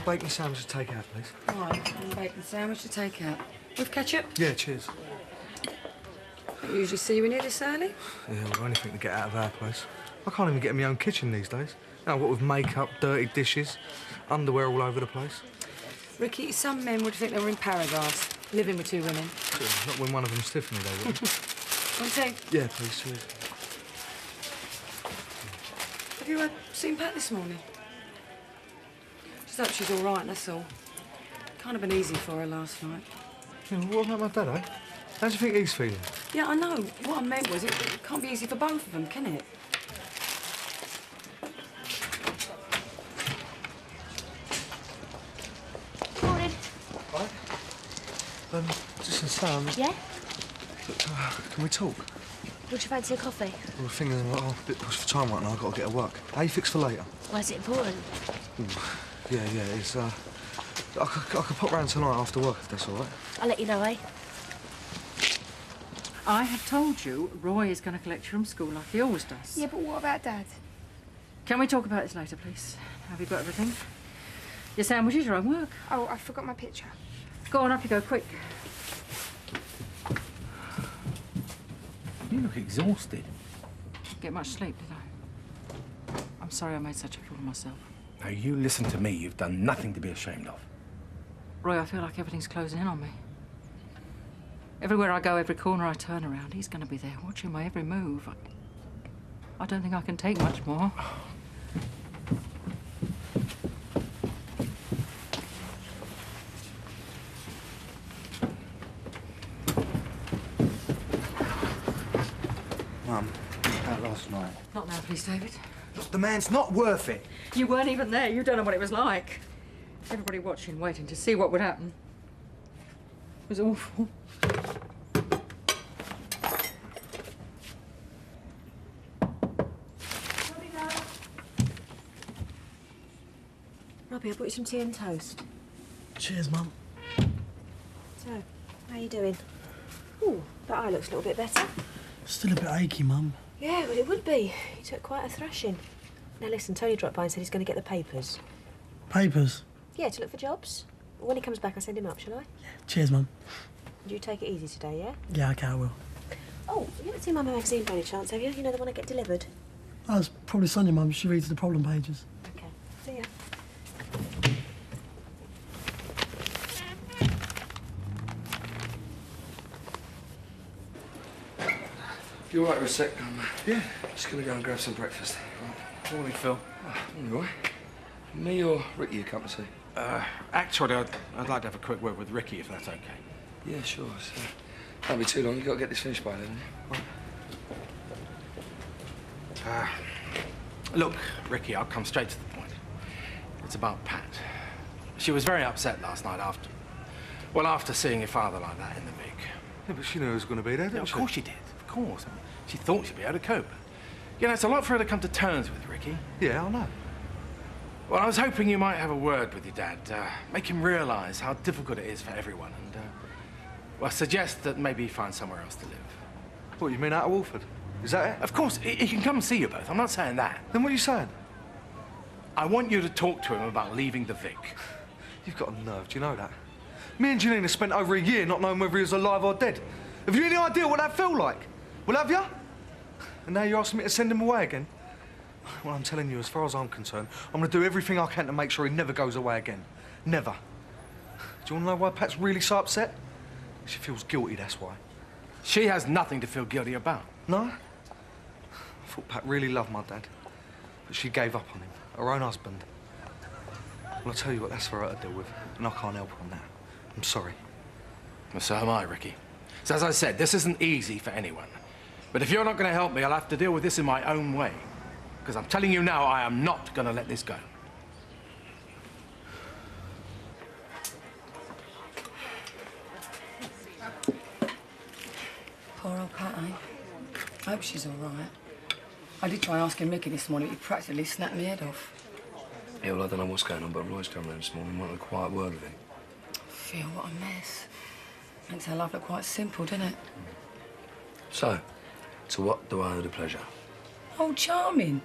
bacon sandwich to take out, please. Right, and bacon sandwich to take out. With ketchup? Yeah, cheers. Don't usually see you in here this early. Yeah, well, anything to get out of our place. I can't even get in my own kitchen these days. Now, what with makeup, dirty dishes, underwear all over the place. Ricky, some men would think they were in paradise, living with two women. Yeah, not when one of them's Tiffany, though, would it? Want tea? Yeah, please, cheers. Have you seen Pat this morning? Just hope she's all right, that's all. Kind of been easy for her last night. Yeah, well, what about my dad, eh? How do you think he's feeling? Yeah, I know. What I meant was it can't be easy for both of them, can it? Morning. Right. Just Sam. Yeah? Look, can we talk? Would you fancy a coffee? Well, the thing is, I'm a bit pushed for time right now. I've got to get to work. How you fixed for later? Why is it important? Ooh, yeah, it's, I could pop round tonight after work, if that's all right. I'll let you know, eh? I have told you Roy is going to collect you from school like he always does. Yeah, but what about Dad? Can we talk about this later, please? Have you got everything? Your sandwiches, your homework? Oh, I forgot my picture. Go on, up you go, quick. You look exhausted. Get much sleep, did I? I'm sorry I made such a fool of myself. Now, you listen to me. You've done nothing to be ashamed of. Roy, I feel like everything's closing in on me. Everywhere I go, every corner I turn around, he's going to be there, watching my every move. I don't think I can take much more. Mum, out last night. Not now, please, David. Look, the man's not worth it. You weren't even there. You don't know what it was like. Everybody watching, waiting to see what would happen. It was awful. Robbie, I brought you some tea and toast. Cheers, Mum. So, how you doing? Ooh, that eye looks a little bit better. Still a bit achy, Mum. Yeah, well, it would be. You took quite a thrashing. Now, listen, Tony dropped by and said he's going to get the papers. Papers? Yeah, to look for jobs. When he comes back, I'll send him up, shall I? Yeah. Cheers, Mum. Do you take it easy today, yeah? Yeah, OK, I will. Oh, you haven't seen my magazine by any chance, have you? You know, the one I get delivered. Oh, it's probably Sonia, Mum. She reads the problem pages. OK, see ya. You all right for a sec? Yeah. Just gonna go and grab some breakfast. Right. Morning, Phil. Oh, all right. Me or Ricky you come to see? Actually, I'd like to have a quick word with Ricky, if that's OK. Yeah, sure. So, can't be too long. You've got to get this finished by then. Right. Look, Ricky, I'll come straight to the point. It's about Pat. She was very upset last night after seeing your father like that in the Vic. Yeah, but she knew he was going to be there, didn't Yeah, of she? course she did. Of course. She thought she'd be able to cope. You know, it's a lot for her to come to terms with, Ricky. Yeah, I know. Well, I was hoping you might have a word with your dad. Make him realise how difficult it is for everyone and, well, suggest that maybe he finds somewhere else to live. What, you mean out of Wolford? Is that it? Of course, he can come and see you both. I'm not saying that. Then what are you saying? I want you to talk to him about leaving the Vic. You've got a nerve, do you know that? Me and Janina spent over a year not knowing whether he was alive or dead. Have you any idea what that felt like? Well, have you? And now you're asking me to send him away again? Well, I'm telling you, as far as I'm concerned, I'm going to do everything I can to make sure he never goes away again. Never. Do you want to know why Pat's really so upset? She feels guilty, that's why. She has nothing to feel guilty about. No? I thought Pat really loved my dad. But she gave up on him, her own husband. Well, I'll tell you what, that's for her to deal with. And I can't help her on that. I'm sorry. Well, so am I, Ricky. So as I said, this isn't easy for anyone. But if you're not going to help me, I'll have to deal with this in my own way. Because I'm telling you now, I am not going to let this go. Poor old Pat, eh? I hope she's all right. I did try asking Mickey this morning, but he practically snapped my head off. Yeah, well, I don't know what's going on, but Roy's come round this morning and wanted a quiet word with him. Phil, what a mess. Makes our life look quite simple, doesn't it? So, to what do I owe the pleasure? Oh, charming.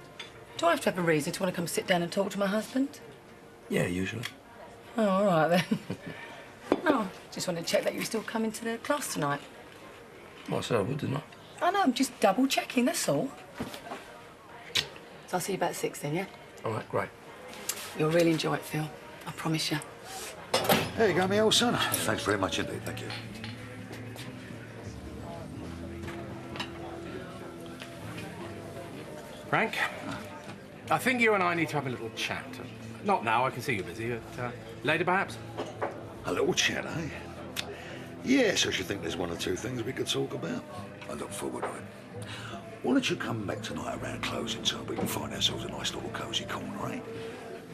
Do I have to have a reason to want to come sit down and talk to my husband? Yeah, usually. Oh, all right then. No, just wanted to check that you were still coming to the class tonight. Well, I said I would, didn't I? I know, I'm just double checking, that's all. So I'll see you about 6 then, yeah? All right, great. You'll really enjoy it, Phil. I promise you. There you go, my old son. Thanks very much indeed, thank you. Frank, I think you and I need to have a little chat. Not now, I can see you're busy, but later perhaps? A little chat, eh? Yes, I should think there's one or two things we could talk about. I look forward to it. Why don't you come back tonight around closing time? We can find ourselves a nice little cosy corner, eh?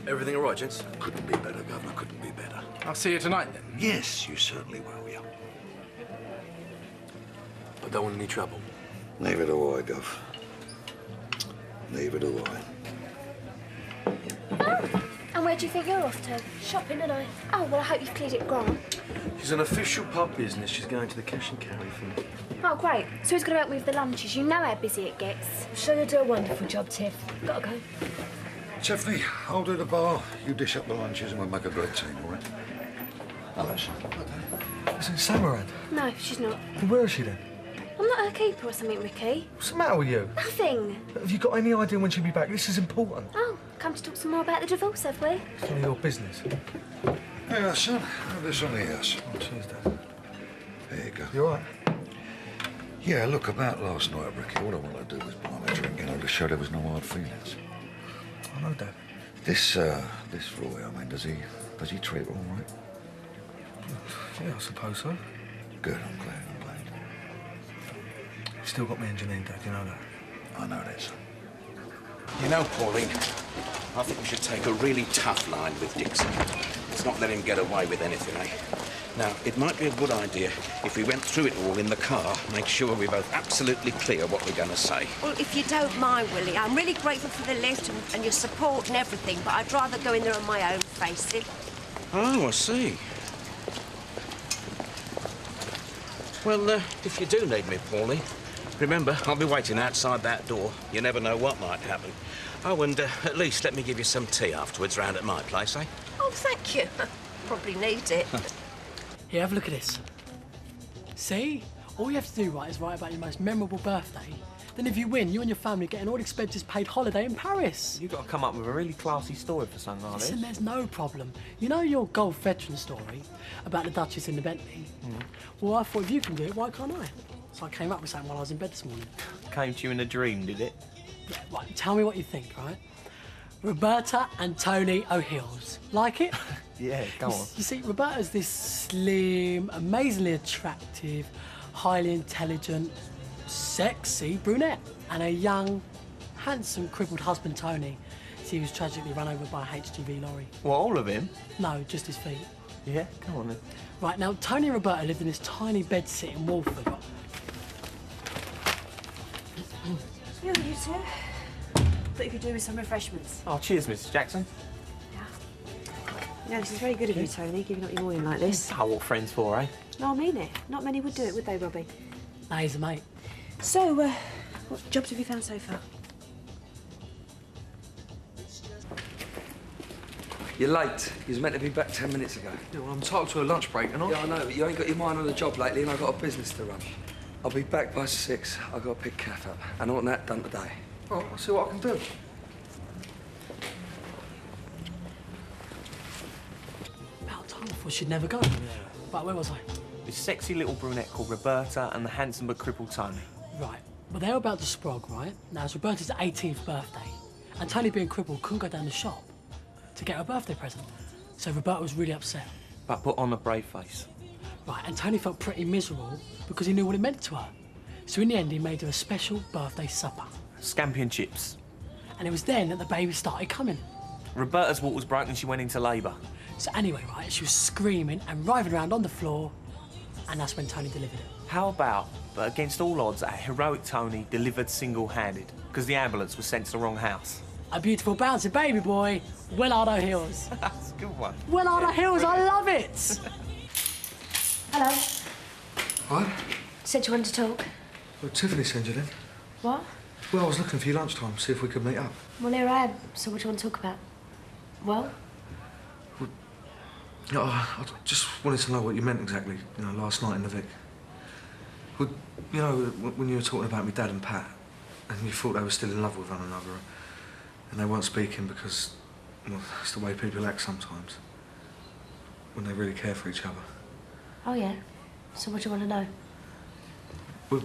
Everything all right, gents? Couldn't be better, Governor, couldn't be better. I'll see you tonight then. Yes, you certainly will, yeah. I don't want any trouble. Neither do I, Gov. Neither do I. And where do you think you're off to? Shopping, don't I? Oh, well, I hope you've cleared it, Grant. She's an official pub business. She's going to the cash and carry thing. Oh, great. So who's going to help me with the lunches? You know how busy it gets. I'm sure you'll do a wonderful job, Tiff. Gotta go. Tiffany, I'll do the bar. You dish up the lunches and we'll make a great team, all right? Hello, son. Isn't Sam around? No, she's not. Well, where is she then? I'm not her keeper or something, Ricky. What's the matter with you? Nothing. Have you got any idea when she'll be back? This is important. Oh, come to talk some more about the divorce, have we? It's none of your business. Hey, son. Have this on the house. Oh, cheers, Dad. There you go. You all right? Yeah, look, about last night, Ricky, all I wanted to do was buy him a drink, you know, to show there was no hard feelings. I know, Dad. This Roy, I mean, does he treat her all right? Yeah, I suppose so. Good, I'm glad. You've still got me and Janine, Dad, you know that? I know that, son. You know, Pauline, I think we should take a really tough line with Dixon. Let's not let him get away with anything, eh? Now, it might be a good idea if we went through it all in the car, make sure we're both absolutely clear what we're going to say. Well, if you don't mind, Willie, I'm really grateful for the lift and your support and everything, but I'd rather go in there on my own, face it. Oh, I see. Well, if you do need me, Pauline, remember, I'll be waiting outside that door. You never know what might happen. Oh, and at least let me give you some tea afterwards round at my place, eh? Oh, thank you. Probably need it. Here, have a look at this. See? All you have to do, right, is write about your most memorable birthday. Then if you win, you and your family get an all-expenses paid holiday in Paris. You've got to come up with a really classy story for something like this. Listen, there's no problem. You know your golf veteran story about the Duchess in the Bentley? Well, I thought if you can do it, why can't I? So I came up with something while I was in bed this morning. Came to you in a dream, did it? Yeah, right, tell me what you think, right? Roberta and Tony O'Hills. Like it? Yeah, go on. You see, Roberta's this slim, amazingly attractive, highly intelligent, sexy brunette. And her young, handsome, crippled husband, Tony, he was tragically run over by a HGV lorry. What, all of him? No, just his feet. Yeah, come on then. Right, now, Tony and Roberta lived in this tiny bed sit in Walford. You two. Thought you could do with some refreshments. Oh, cheers, Mrs. Jackson. Yeah, this is very good of you, Tony, giving up your morning like this. Oh, what friends for, eh? No, I mean it. Not many would do it, would they, Robbie? No, he's a mate. So, what jobs have you found so far? You're late. You was meant to be back 10 minutes ago. Yeah, well, I'm entitled to a lunch break, and I... Yeah, I know, but you ain't got your mind on the job lately, and I've got a business to run. I'll be back by 6. I've got to pick Kath up. And I want that done today. Oh, I'll see what I can do. About time, I thought she'd never go. Right, where was I? This sexy little brunette called Roberta and the handsome but crippled Tony. Right. Well, they were about to sprog, right? Now, it's Roberta's 18th birthday, and Tony, being crippled, couldn't go down the shop to get her a birthday present. So Roberta was really upset. But put on a brave face. Right, and Tony felt pretty miserable because he knew what it meant to her. So in the end, he made her a special birthday supper. Scampi and chips. And it was then that the baby started coming. Roberta's water was broken and she went into labour. So anyway, right, she was screaming and writhing around on the floor, and that's when Tony delivered it. How about, but against all odds, our heroic Tony delivered single-handed because the ambulance was sent to the wrong house. A beautiful bouncing baby boy, Willardo Hills. That's a good one. Willardo Hills, I love it! Hello. What? Said you wanted to talk. Well, Tiffany sent you then. What? Well, I was looking for you lunchtime, see if we could meet up. Well, here I am. So what do you want to talk about? Well? No, I just wanted to know what you meant exactly, you know, last night in the Vic. Well, you know, when you were talking about me dad and Pat, and you thought they were still in love with one another, and they weren't speaking because, well, that's the way people act sometimes, when they really care for each other. Oh, yeah? So what do you want to know? Well,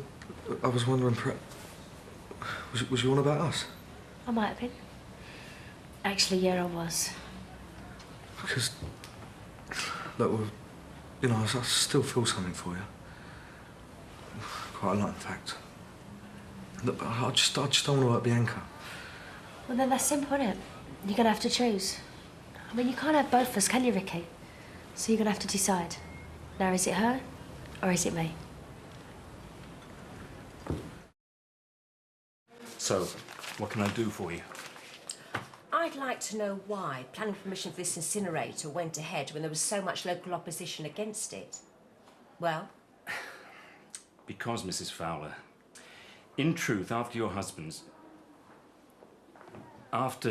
I was wondering, was you on about us? I might have been. Actually, yeah, I was. Because, look, well, you know, I still feel something for you. Quite a lot, in fact. Look, but I just don't want to hurt Bianca. Well, then that's simple, isn't it? You're gonna have to choose. I mean, you can't have both of us, can you, Ricky? So you're gonna have to decide. Now, is it her or is it me? So, what can I do for you? I'd like to know why planning permission for this incinerator went ahead when there was so much local opposition against it. Well? Because, Mrs. Fowler, in truth, after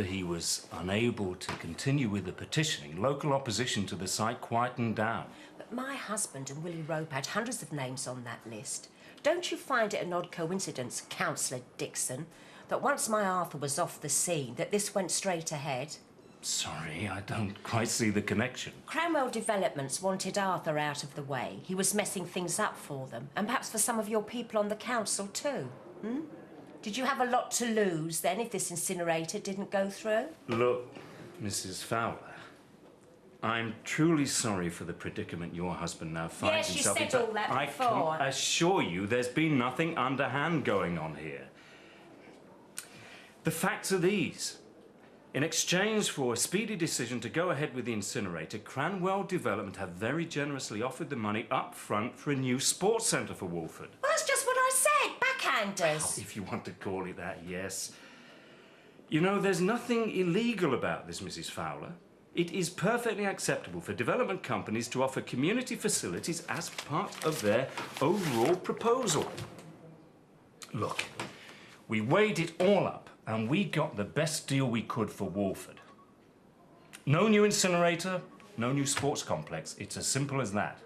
he was unable to continue with the petitioning, local opposition to the site quietened down. But my husband and Willie Rope had hundreds of names on that list. Don't you find it an odd coincidence, Councillor Dixon, that once my Arthur was off the scene, that this went straight ahead? Sorry, I don't quite see the connection. Cranwell Developments wanted Arthur out of the way. He was messing things up for them, and perhaps for some of your people on the council too. Did you have a lot to lose then if this incinerator didn't go through? Look, Mrs. Fowler, I'm truly sorry for the predicament your husband now finds himself in. Yes, you said all that before. I can assure you there's been nothing underhand going on here. The facts are these. In exchange for a speedy decision to go ahead with the incinerator, Cranwell Development have very generously offered the money up front for a new sports centre for Wolford. Well, that's just what I said, backhanders. Well, if you want to call it that, yes. You know, there's nothing illegal about this, Mrs. Fowler. It is perfectly acceptable for development companies to offer community facilities as part of their overall proposal. Look, we weighed it all up and we got the best deal we could for Wolford. No new incinerator, no new sports complex. It's as simple as that.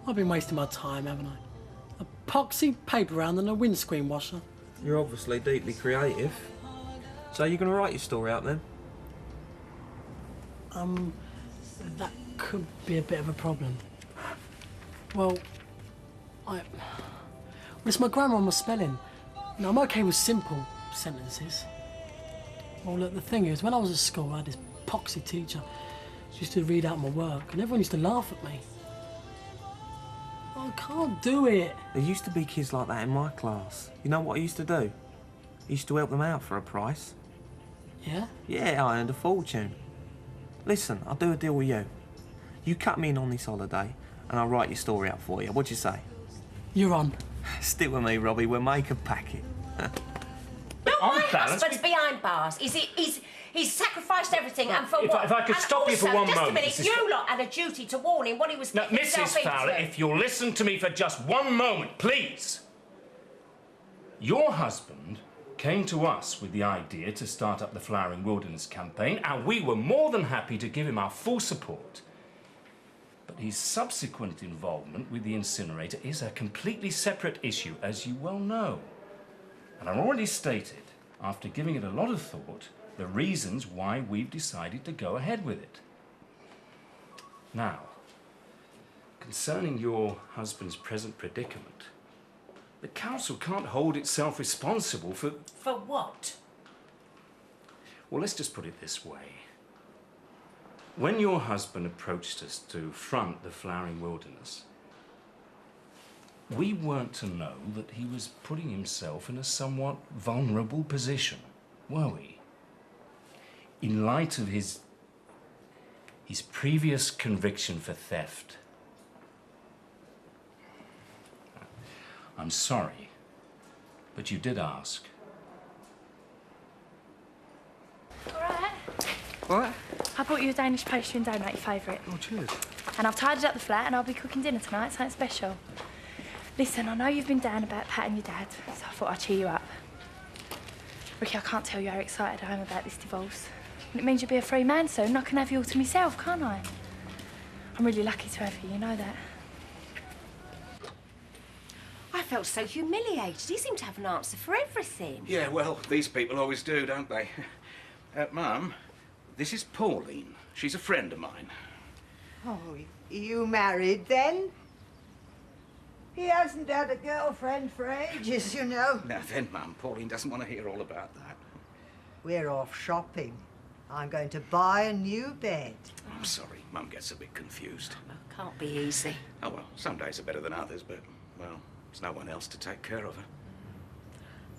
I've been wasting my time, haven't I? Epoxy paper round and a windscreen washer. You're obviously deeply creative. So you're going to write your story out then? That could be a bit of a problem. Well, it's my grammar and my spelling. Now, I'm okay with simple sentences. Well, look, the thing is, when I was at school, I had this epoxy teacher. She used to read out my work, and everyone used to laugh at me. I can't do it. There used to be kids like that in my class. You know what I used to do? I used to help them out for a price. Yeah? Yeah, I earned a fortune. Listen, I'll do a deal with you. You cut me in on this holiday, and I'll write your story up for you. What'd you say? You're on. Stick with me, Robbie. We'll make a packet. My husband's behind bars. He's sacrificed everything, and for what? If I could stop you for one just moment, just a minute, you lot had a duty to warn him what he was getting himself Mrs. Fowler, into. if you'll listen to me for just one moment, please. Your husband came to us with the idea to start up the Flowering Wilderness campaign, and we were more than happy to give him our full support. But his subsequent involvement with the incinerator is a completely separate issue, as you well know. And I've already stated, after giving it a lot of thought, the reasons why we've decided to go ahead with it. Now, concerning your husband's present predicament, the council can't hold itself responsible for... For what? Well, let's just put it this way. When your husband approached us to front the Flowering Wilderness, we weren't to know that he was putting himself in a somewhat vulnerable position, were we? In light of his previous conviction for theft. I'm sorry, but you did ask. All right. What? I bought you a Danish pastry and donut, your favourite. Oh, cheers. And I've tidied up the flat and I'll be cooking dinner tonight, something special. Listen, I know you've been down about Pat and your dad, so I thought I'd cheer you up. Ricky, I can't tell you how excited I am about this divorce. And it means you'll be a free man soon, and I can have you all to myself, can't I? I'm really lucky to have you, you know that. I felt so humiliated. He seemed to have an answer for everything. Yeah, well, these people always do, don't they? Mum, this is Pauline. She's a friend of mine. Oh, you married then? He hasn't had a girlfriend for ages, you know. Now then, Mum, Pauline doesn't want to hear all about that. We're off shopping. I'm going to buy a new bed. I'm sorry, Mum gets a bit confused. Can't be easy. Oh, well, some days are better than others, but, well, there's no one else to take care of her.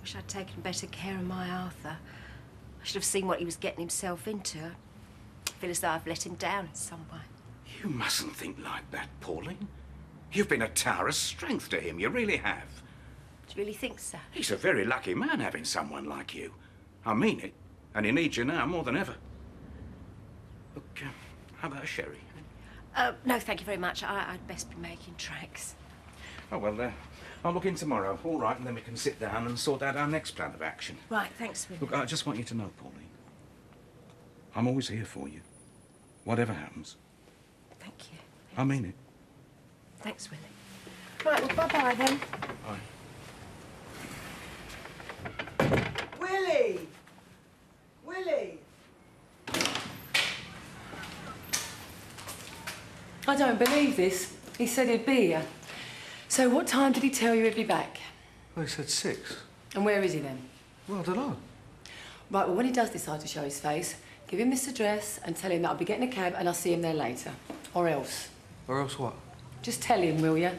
Wish I'd taken better care of my Arthur. I should have seen what he was getting himself into. I feel as though I've let him down in some way. You mustn't think like that, Pauline. You've been a tower of strength to him, you really have. Do you really think so? He's a very lucky man having someone like you. I mean it, and he needs you now more than ever. Look, how about a sherry? No, thank you very much. I'd best be making tracks. Oh, well, I'll look in tomorrow, all right, and then we can sit down and sort out our next plan of action. Right, thanks, Willie. Look, I just want you to know, Pauline, I'm always here for you, whatever happens. Thank you. I mean it. Thanks, Willie. Right, well, bye-bye then. Bye. Willie! Willie! I don't believe this. He said he'd be here. So what time did he tell you he'd be back? Well, he said 6. And where is he then? Well, I don't know. Right, well, when he does decide to show his face, give him this address and tell him that I'll be getting a cab and I'll see him there later. Or else. Or else what? Just tell him, will you?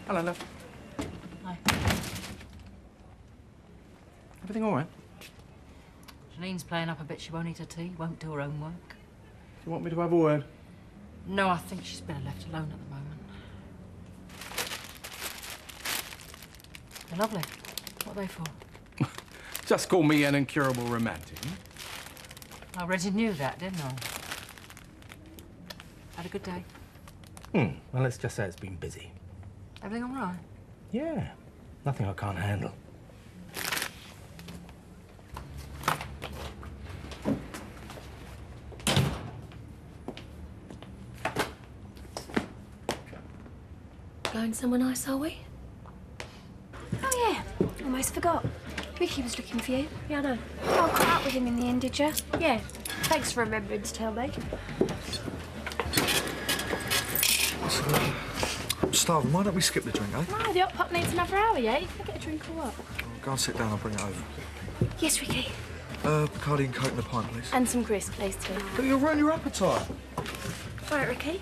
Hello, love. Hi. Everything all right? Janine's playing up a bit. She won't eat her tea, won't do her own work. Do you want me to have a word? No, I think she's better left alone at the moment. They're lovely. What are they for? Just call me an incurable romantic. I already knew that, didn't I? Had a good day? Well, let's just say it's been busy. Everything all right? Yeah. Nothing I can't handle. Going somewhere nice, are we? Oh, yeah. Almost forgot. Ricky was looking for you. Yeah, I know. Oh, I caught up with him in the end, did you? Yeah. Thanks for remembering to tell me. I'm starving. Why don't we skip the drink, eh? No, the hot pot needs another hour, yeah? You can get a drink or what? Go and sit down. I'll bring it over. Yes, Ricky. Bacardi and Coke and a pint, please. And some grist, please, too. But you'll ruin your appetite. All right, Ricky.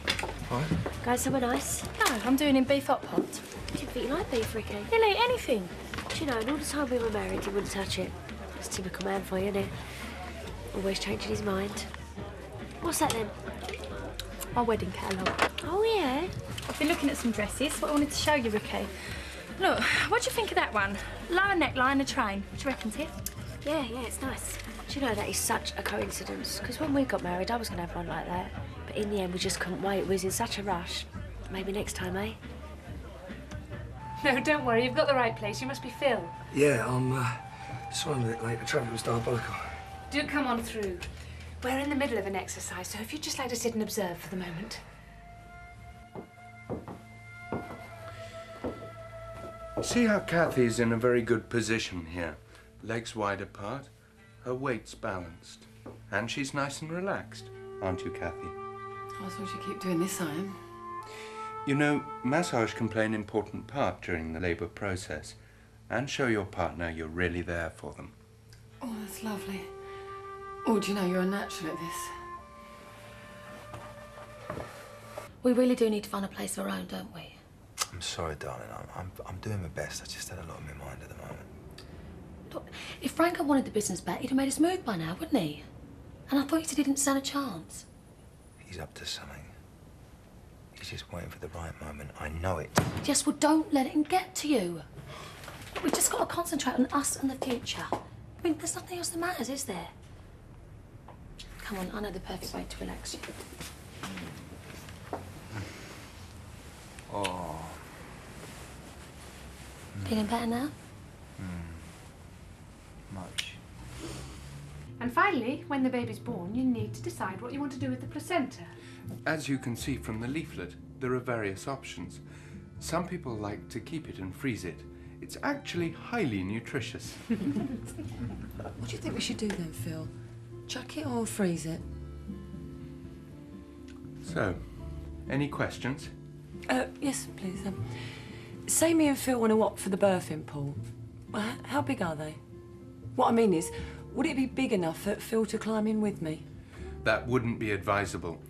All right. Going somewhere nice? No, I'm doing him beef hot pot. I didn't think you liked beef, Ricky. He'll eat anything. Do you know, in all the time we were married, he wouldn't touch it. It's a typical man for you, isn't it? Always changing his mind. What's that, then? My wedding catalogue. Oh, yeah? I've been looking at some dresses. What I wanted to show you, Ricky. Look, what do you think of that one? Lower neckline, a train. What do you reckon, Tiff? Yeah, it's nice. Do you know, that is such a coincidence? Because when we got married, I was going to have one like that. But in the end, we just couldn't wait. We was in such a rush. Maybe next time, eh? No, don't worry. You've got the right place. You must be Phil. Yeah, I'm sorry I'm a bit late. The traffic was diabolical. Do come on through. We're in the middle of an exercise, so if you'd just like to sit and observe for the moment. See how Kathy's in a very good position here. Legs wide apart, her weight's balanced. And she's nice and relaxed, aren't you, Kathy? I thought you keep doing this, I am. You know, massage can play an important part during the labour process and show your partner you're really there for them. Oh, that's lovely. Oh, do you know, you're a natural at this. We really do need to find a place of our own, don't we? I'm sorry, darling. I'm doing my best. I just had a lot on my mind at the moment. Look, if Frank had wanted the business back, he'd have made us move by now, wouldn't he? And I thought he said he didn't stand a chance. He's up to something. He's just waiting for the right moment. I know it. Yes, well, don't let him get to you. We've just got to concentrate on us and the future. I mean, there's nothing else that matters, is there? Come on, I know the perfect way to relax you. Oh. Feeling better now? And finally, when the baby's born, you need to decide what you want to do with the placenta. As you can see from the leaflet, there are various options. Some people like to keep it and freeze it. It's actually highly nutritious. What do you think we should do then, Phil? Chuck it or freeze it? So, any questions? Yes, please. Say me and Phil want to opt for the birthing pool. How big are they? What I mean is, would it be big enough for Phil to climb in with me? That wouldn't be advisable.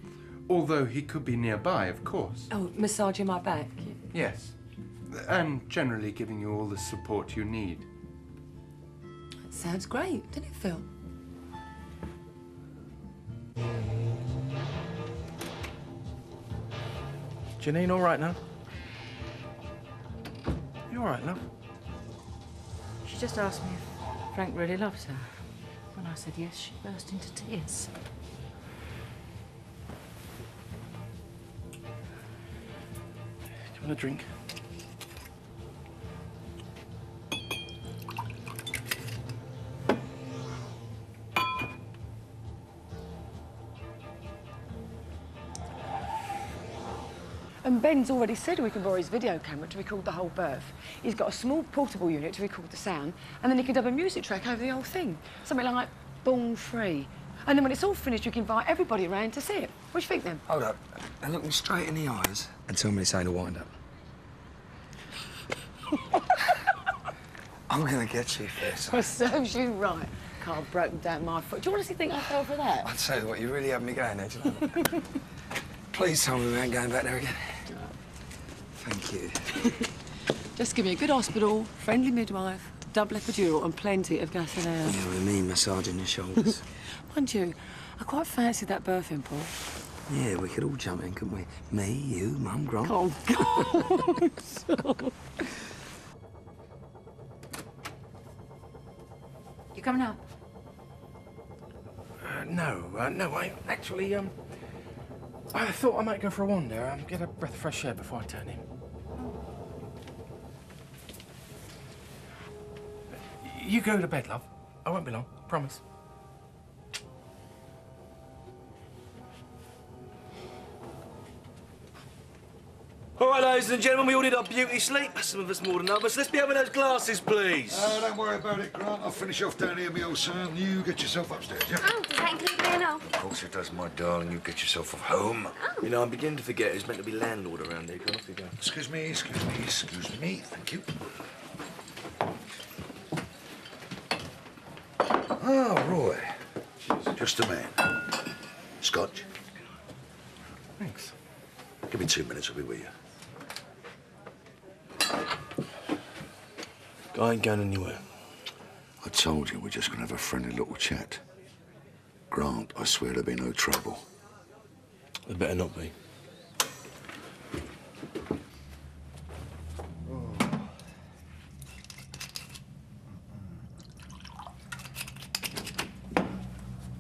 Although he could be nearby, of course. Oh, massaging my back? Yes. And generally giving you all the support you need. That sounds great, doesn't it, Phil? Janine, all right now? You all right, love? She just asked me if Frank really loves her. When I said yes, she burst into tears. Do you want a drink? And Ben's already said we can borrow his video camera to record the whole birth. He's got a small portable unit to record the sound, and then he can dub a music track over the whole thing. Something like Born Free. And then when it's all finished, you can invite everybody around to see it. What do you think, then? Hold up. Now look me straight in the eyes and tell me this ain't a wind-up. I'm gonna get you for this. Well, serves you right. Carl broken down my foot. Do you honestly think I fell for that? I'll tell you what, you really have me going there, do you know that? Please tell me we ain't going back there again. Thank you. Just give me a good hospital, friendly midwife, double epidural and plenty of gas and air. Yeah, with me massaging your shoulders. Mind you, I quite fancy that birthing pool. Yeah, we could all jump in, couldn't we? Me, you, Mum, Grant. Oh, God. You coming up? No, I actually, I thought I might go for a wander, get a breath of fresh air before I turn in. You go to bed, love. I won't be long, promise. All right, ladies and gentlemen, we all need our beauty sleep. Some of us more than others. Let's be having those glasses, please. Don't worry about it, Grant. I'll finish off down here, me old son. You get yourself upstairs, yeah? Oh, does that include being off? Of course it does, my darling. You get yourself off home. You know, I'm beginning to forget who's meant to be landlord around here. Come off you go. Excuse me, excuse me, excuse me. Thank you. Ah, Roy. Just a man. Scotch? Thanks. Give me 2 minutes, I'll be with you. I ain't going anywhere. I told you we're just gonna have a friendly little chat. Grant, I swear there'll be no trouble. There better not be.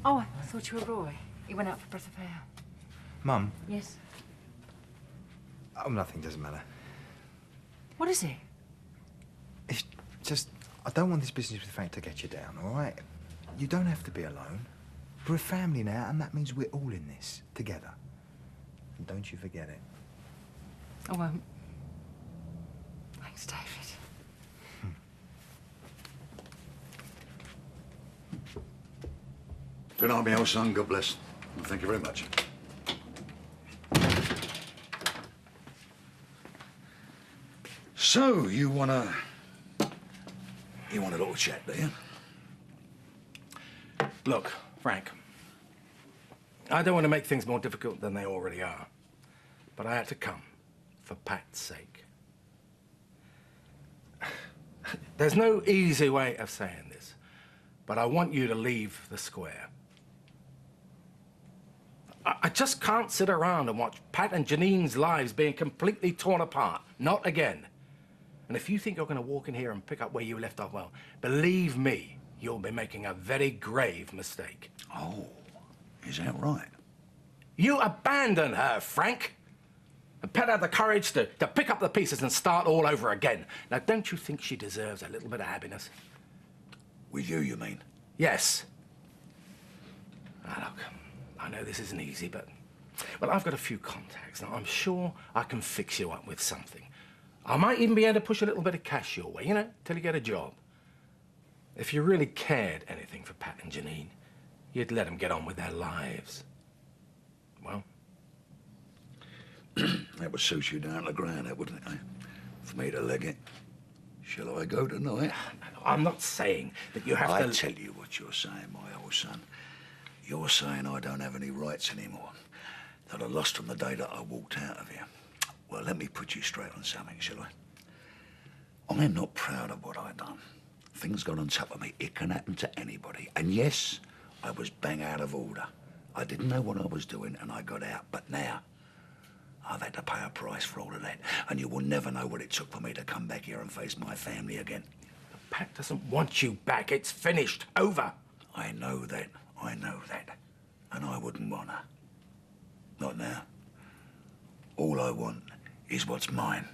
Oh, I thought you were Roy. He went out for a breath of air. Mum? Yes. Oh, nothing, doesn't matter. What is it? It's just, I don't want this business with Frank to get you down, all right? You don't have to be alone. We're a family now, and that means we're all in this, together. And don't you forget it. I won't. Thanks, David. Good night, my old son. God bless. Well, thank you very much. So, you want a little chat, do you? Look, Frank, I don't want to make things more difficult than they already are, but I had to come for Pat's sake. There's no easy way of saying this, but I want you to leave the square. I just can't sit around and watch Pat and Janine's lives being completely torn apart. Not again. And if you think you're going to walk in here and pick up where you left off, well, believe me, you'll be making a very grave mistake. Oh, is that right? You abandoned her, Frank. And Pat had the courage to pick up the pieces and start all over again. Now, don't you think she deserves a little bit of happiness? With you mean? Yes. know this isn't easy, but... Well, I've got a few contacts. Now, I'm sure I can fix you up with something. I might even be able to push a little bit of cash your way, you know, till you get a job. If you really cared anything for Pat and Janine, you'd let them get on with their lives. Well? That would suit you down to the ground, that wouldn't it, eh? For me to leg it. Shall I go tonight? I'm not saying that you have to... I tell you what you're saying, my old son. You're saying I don't have any rights anymore. That I lost them the day that I walked out of here. Well, let me put you straight on something, shall I? I'm not proud of what I've done. Things got on top of me. It can happen to anybody. And yes, I was bang out of order. I didn't know what I was doing and I got out. But now, I've had to pay a price for all of that. And you will never know what it took for me to come back here and face my family again. Pat doesn't want you back. It's finished. Over. I know that. I know that. And I wouldn't want to. Not now. All I want is what's mine.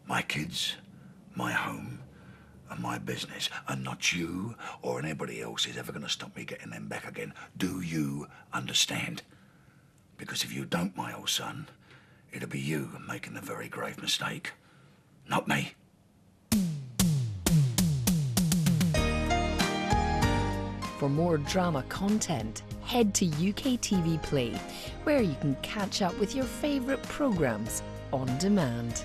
My kids, my home, and my business. And not you or anybody else is ever going to stop me getting them back again. Do you understand? Because if you don't, my old son, it'll be you making the very grave mistake. Not me. For more drama content, head to UK TV Play, where you can catch up with your favourite programmes on demand.